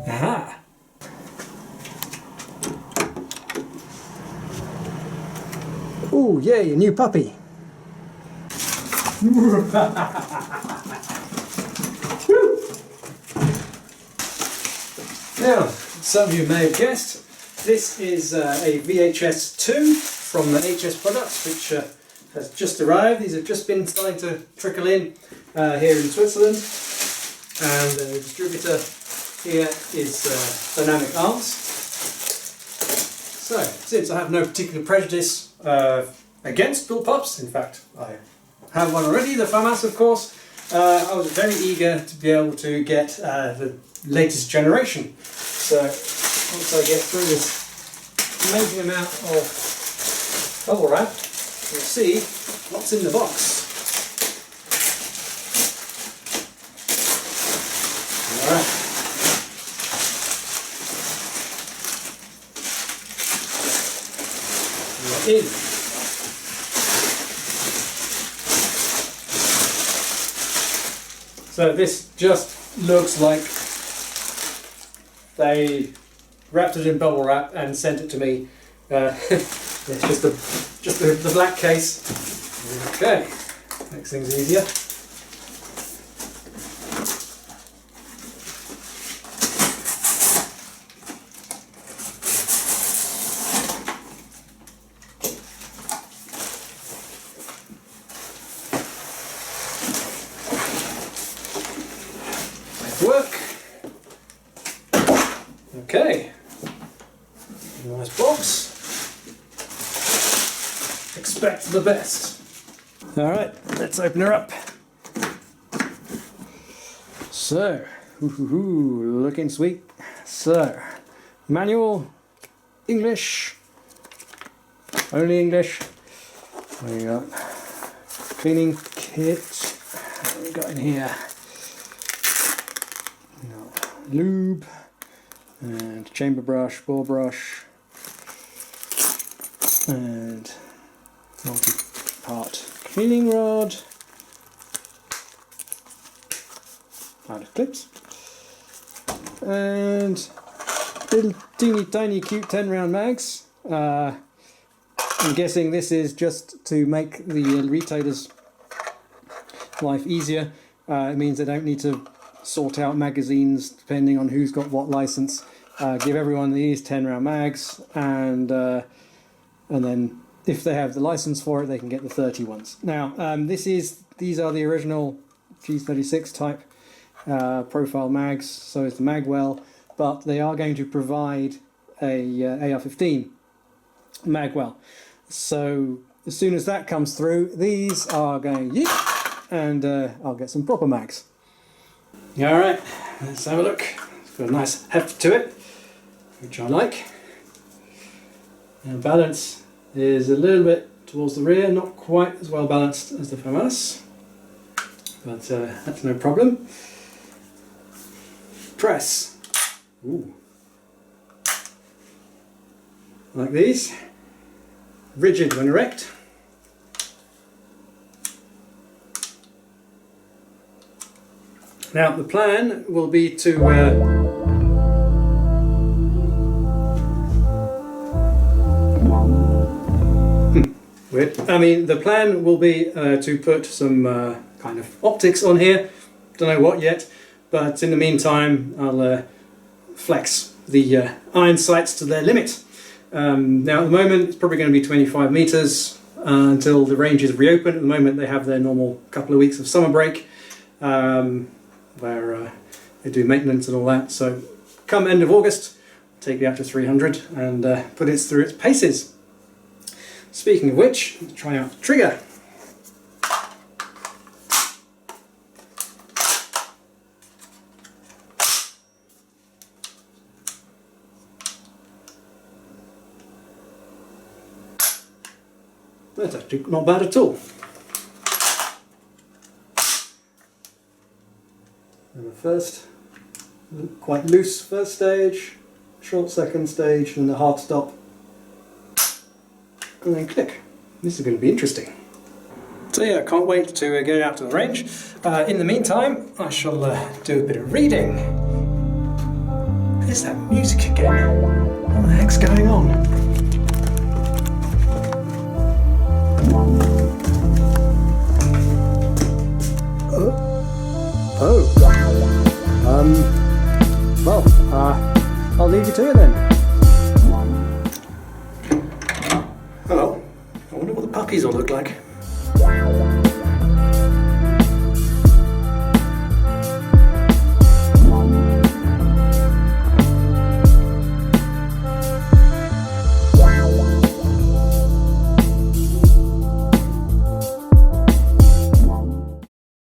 Aha! Ooh, yay, a new puppy! Now, some of you may have guessed, this is a VHS 2 from the HS Products, which has just arrived. These have just been starting to trickle in here in Switzerland, and the distributor here is Dynamic Arms. So, since I have no particular prejudice against Bullpups, in fact I have one already, the FAMAS of course, I was very eager to be able to get the latest generation. So once I get through this amazing amount of bubble wrap, you'll see what's in the box. Alright. We're in. So this just looks like they wrapped it in bubble wrap and sent it to me. It's just the black case. Okay, makes things easier. Work. Okay, nice box. Expect the best. Alright, let's open her up. So, looking sweet. So, manual, English, only English. We got cleaning kit. What we got in here? Lube and chamber brush, ball brush, and multi-part cleaning rod, out of clips, and little teeny tiny cute 10 round mags. I'm guessing this is just to make the retailers' life easier. It means they don't need to sort out magazines depending on who's got what license. Give everyone these 10 round mags, and then if they have the license for it, they can get the 30 ones. Now, these are the original G36 type profile mags, so it's the magwell, but they are going to provide a AR-15 magwell. So as soon as that comes through, these are going yeet, and I'll get some proper mags. Alright, let's have a look. It's got a nice heft to it, which I like. And balance is a little bit towards the rear, not quite as well balanced as the FAMAS, but that's no problem. Press. Ooh. Like these. Rigid when erect. Now the plan will be to the plan will be to put some kind of optics on here. Don't know what yet, but in the meantime I'll flex the iron sights to their limit. Now at the moment it's probably going to be 25 meters until the range is reopened. At the moment they have their normal couple of weeks of summer break, where they do maintenance and all that. So come end of August, take it up to 300 and put it through its paces. Speaking of which, let's try out the trigger. That's actually not bad at all. And the first, quite loose first stage, short second stage, and a hard stop. And then click. This is going to be interesting. So yeah, I can't wait to get it out to the range. In the meantime, I shall do a bit of reading. is that music again? What the heck's going on? I'll leave you to it then. Oh, I wonder what the puppies will look like.